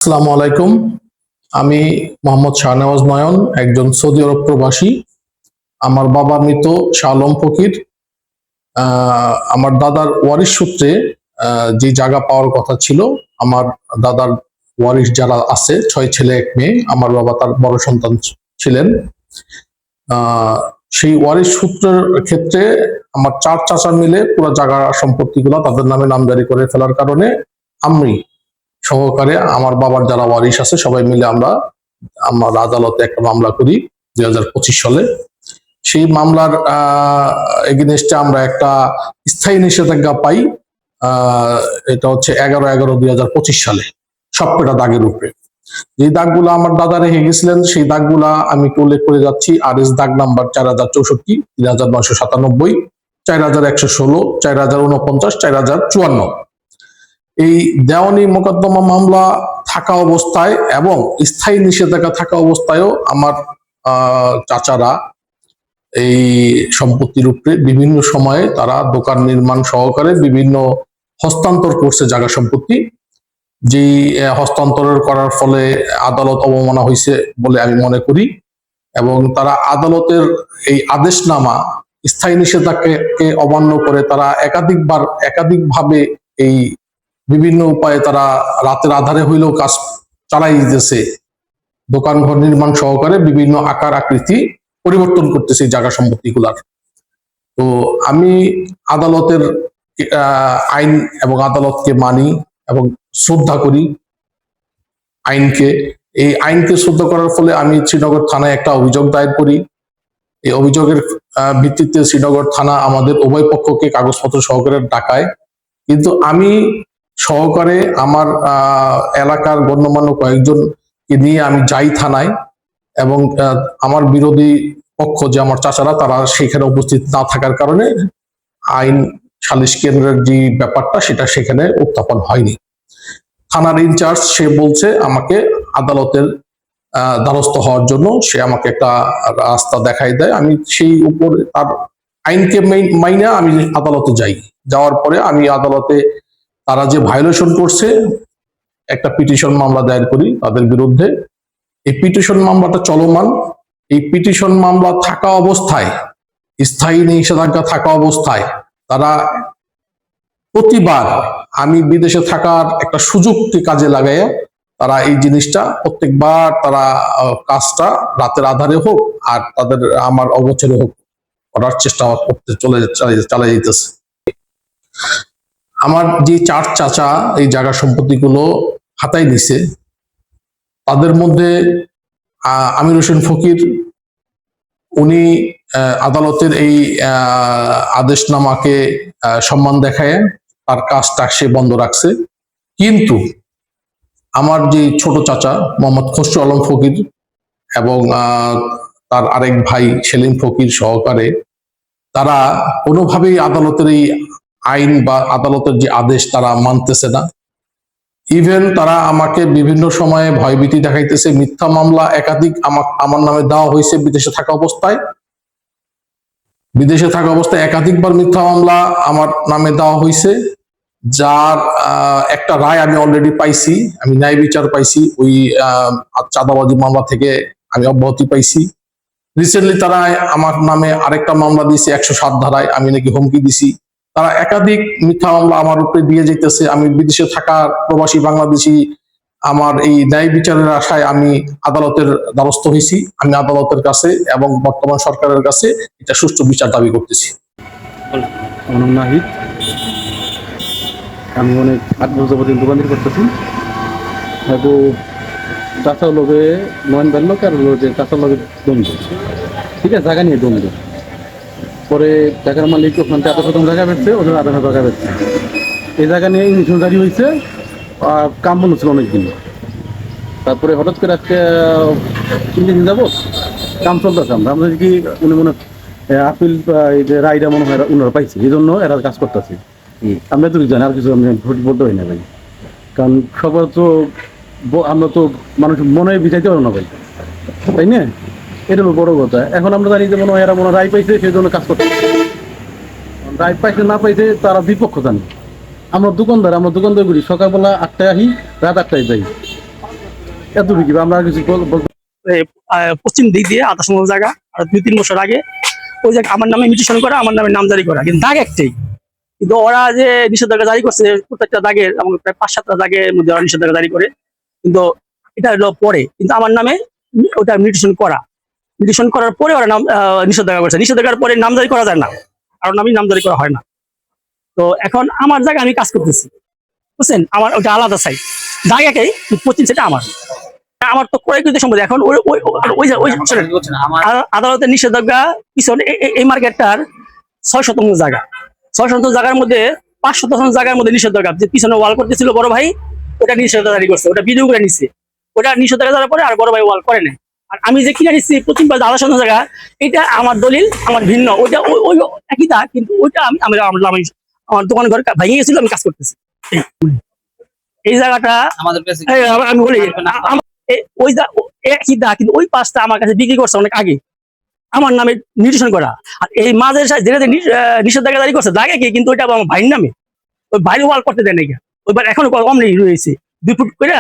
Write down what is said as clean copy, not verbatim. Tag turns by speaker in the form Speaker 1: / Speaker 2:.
Speaker 1: আসসালামু আলাইকুম। আমি মোহাম্মদ শাহনেওয়াজ নয়ন, একজন সৌদি আরব প্রবাসী। আমার বাবা মৃত শাহ আলম ফকির। আমার দাদার ওয়ারিশ সূত্রে যে জায়গা পাওয়ার কথা ছিল, আমার দাদার ওয়ারিশ যারা আছে 6 ছেলে 1 মেয়ে, আমার বাবা তার বড় সন্তান ছিলেন। সেই ওয়ারিশ সূত্রের ক্ষেত্রে আমার 4 চাচা মিলে পুরো জায়গা সম্পত্তিগুলো তাদের নামে নামজারি করে ফেলার কারণে আমি সহকারে আমার বাবার যারা ওয়ারিশ আছে সবাই মিলে আমরা আদালতে একটা মামলা করি 2025 সালে। সেই মামলার এগেনস্টে আমরা একটা স্থায়ী নিষেধাজ্ঞা পাই। এটা হচ্ছে 11/11/2025 সালে, সবকটা দাগের উপরে। যে দাগগুলা আমার দাদা রেখে গেছিলেন সেই দাগগুলা আমি একটু উল্লেখ করে যাচ্ছি। RS দাগ নাম্বার 4064, 3997, 4116, 4049, 4054। এই দেওয়ানি মোকদ্দমা মামলা থাকা অবস্থায় এবং স্থায়ী নিষেধাজ্ঞা থাকা অবস্থায়ও আমার চাচারা এই সম্পত্তির উপরে বিভিন্ন সময়ে তারা দোকান নির্মাণ সহকারে বিভিন্ন হস্তান্তর করছে জায়গা সম্পত্তি। যে হস্তান্তর করার ফলে আদালত অবমাননা হয়েছে বলে আমি মনে করি, এবং তারা আদালতের এই আদেশনামা স্থায়ী নিষেধাজ্ঞাকে অমান্য করে তারা একাধিকভাবে এই বিভিন্ন উপায়ে তারা রাতের আধারে হইলেও কাজ চালাই দিতেছে। দোকান ঘর নির্মাণ সহকারে বিভিন্ন আকার আকৃতি পরিবর্তন করতেছে এই জায়গা সম্পত্তিগুলার। তো আমি আদালতের আইন এবং আদালতকে মানি এবং শ্রদ্ধা করি আইনকে। এই আইনকে শ্রদ্ধা করার ফলে আমি শ্রীনগর থানায় একটা অভিযোগ দায়ের করি। এই অভিযোগের ভিত্তিতে শ্রীনগর থানা আমাদের উভয় পক্ষকে কাগজপত্র সহকারে ডাকায়, কিন্তু আমি সহকারে আমার এলাকার গণ্যমান্য কয়েকজনকে নিয়ে আমি যাই থানায়, এবং আমার বিরোধী পক্ষ যে আমার চাচারা তারা সেখানে উপস্থিত না থাকার কারণে আইন সালিশ কেন্দ্রের যে ব্যাপারটা সেটা সেখানে উত্থাপন হয়নি। থানার ইনচার্জ সে বলছে আমাকে আদালতের দ্বারস্থ হওয়ার জন্য, সে আমাকে একটা রাস্তা দেখাই দেয়। আমি সেই উপর তার আইনকে মাইনা আমি আদালতে যাই। যাওয়ার পরে আমি আদালতে তারা যে ভায়োলেশন করছে একটা পিটিশন মামলা দায়ের করি তাদের বিরুদ্ধে। এই পিটিশন মামলাটা চলমান। এই পিটিশন মামলা থাকা অবস্থায়, স্থায়ী নিষেধাজ্ঞা থাকা অবস্থায় তারা প্রতিবার আমি বিদেশে থাকার একটা সুযোগকে কাজে লাগাইয়া তারা এই জিনিসটা প্রত্যেকবার তারা কাজটা রাতের আধারে হোক আর তাদের আমার অগোচরে হোক করার চেষ্টা করতে চালিয়ে যেতেছে। আমার যে 4 চাচা এই জায়গা সম্পত্তিগুলো হাতায় নিছে, তাদের মধ্যে আমির হোসেন ফকির, উনি আদালতের এই আদেশনামাকে সম্মান দেখায় তার কাজটা সে বন্ধ রাখছে। কিন্তু আমার যে ছোট চাচা মোহাম্মদ খসরু আলম ফকির এবং তার আরেক ভাই সেলিম ফকির সহকারে তারা কোনোভাবেই আদালতের এই আইন বা আদালতের যে আদেশ তারা মানতেছে না। ইভেন তারা আমাকে বিভিন্ন সময়ে ভয়ভীতি দেখাইতেছে। মিথ্যা মামলা একাধিক আমার নামে দেওয়া হয়েছে বিদেশে থাকা অবস্থায়। একাধিকবার মিথ্যা মামলা আমার নামে দেওয়া হয়েছে, যার একটা রায় আমি অলরেডি পাইছি। আমি ন্যায় বিচার পাইছি। ওই চাঁদাবাজি মামলা থেকে আমি অব্যাহতি পাইছি। রিসেন্টলি তারা আমার নামে আরেকটা মামলা দিয়েছে 107 ধারায়, আমি নাকি হুমকি দিছি। তারা একাধিক মিথ্যা মামলা আমার উপরে দিয়ে যেতেছে। আমি বিদেশে থাকা প্রবাসী বাংলাদেশি, আমার এই ন্যায় বিচারের আশায় আমি আদালতের দ্বারস্থ হয়েছি। আমি আদালতের কাছে এবং বর্তমান সরকারের কাছে এটা সুষ্ঠু বিচার দাবি করতেছি।
Speaker 2: আমি অনেক 8 বছর পর্যন্ত দোকানদারি করতেছি। চাষার লোকে নয়ন বের লোক আর চাষার লোকের দ্বন্দ্ব, ঠিক আছে, জায়গা নিয়ে দ্বন্দ্ব। পরে জায়গার মালিক ওখান থেকে 8 জায়গা বেচছে, ওদের 8 জায়গা বেচছে। এই জায়গা নিয়ে ইঞ্জিন জারি হয়েছে, কাম বন্ধ ছিল অনেকদিন। তারপরে হঠাৎ করে আজকে 3 দিন যাবো কাম চলতেছে। আমরা কি উনি মনে আপিল রায়টা মনে হয় ওনারা পাইছে, এই জন্য এরা কাজ করতেছে। আমরা তো জানি, আর কিছু আমি বলতে হয় না ভাই, কারণ সবার তো আমরা তো মানুষ মনে বিচাইতে পারবো না ভাই, তাই না? এটা হলো বড় কথা। এখন আমরা জানি যে মনে হয় এরা মনে রায় পাইছে, সেই জন্য কাজ করতে। রায় পাইছে না পাইছে তারা বিপক্ষ জানি। আমরা দোকানদার করি, সকালবেলা 8টায় আহি, রাত 8টায় যাই। এতটুকু কি আমরা আর কিছু বলতে
Speaker 3: পশ্চিম দিক দিয়ে 28 জায়গা, আর 2-3 বছর আগে ওই জায়গা আমার নামে মিউটেশন করা, আমার নামে নামজারি করা, কিন্তু দাগ একটাই। কিন্তু ওরা যে নিষেধাজ্ঞা জারি করছে প্রত্যেকটা দাগের, আমাকে প্রায় 5-7টা দাগের মধ্যে ওরা নিষেধাজ্ঞা জারি করে, কিন্তু এটা হলো পরে। কিন্তু আমার নামে ওটা মিউটেশন করার পরে ওরা নাম নিষেধাজ্ঞা করছে। নিষেধাজ্ঞার পরে নামজারি করা যায় না, কারণ আমি নামজারি করা হয় না। তো এখন আমার জায়গায় আমি কাজ করতেছি, বুঝছেন, আমার ওটা আলাদা সাইড, দাগ একই, পশ্চিম সাইডটা আমার তো ক্রয় করতে সম্ভব। এখন আদালতের নিষেধাজ্ঞা পিছনে এই মার্কেটটার 6 শতাংশ জায়গা, 6 শতাংশ জায়গার মধ্যে 5 শতাংশ জায়গার মধ্যে নিষেধাজ্ঞা, যে পিছনে ওয়াল করতেছিল বড় ভাই, ওটা নিষেধাজ্ঞা জারি করছে, ওটা ভিডিও করে নিচ্ছে, ওটা নিষেধাজ্ঞা দেওয়ার পরে আর বড় ভাই ওয়াল করে নাই। আর আমি যে কিনে নিচ্ছি পশ্চিম পাশে 2.5 শতাংশ জায়গা, এটা আমার দলিল, আমার ভিন্ন, ওইটা ওই একই দাগ, কিন্তু ওইটা আমার দোকান ঘর ভেঙে গেছিল, আমি কাজ করতেছি। এই জায়গাটা আমি বলি ওই একই দা, কিন্তু ওই পাঁচটা আমার কাছে বিক্রি করছে অনেক আগে, আমার নামে নির্দেশন করা। আর এই মাঝের যেটা নিষেধাজ্ঞা জারি করছে দাগে কি, কিন্তু ওইটা আমার ভাইয়ের নামে, ওই ভাইয়ের ওয়াল করতে দেয় নাকি, ওইবার এখনো কম নেই রয়েছে 2 ফুট করে।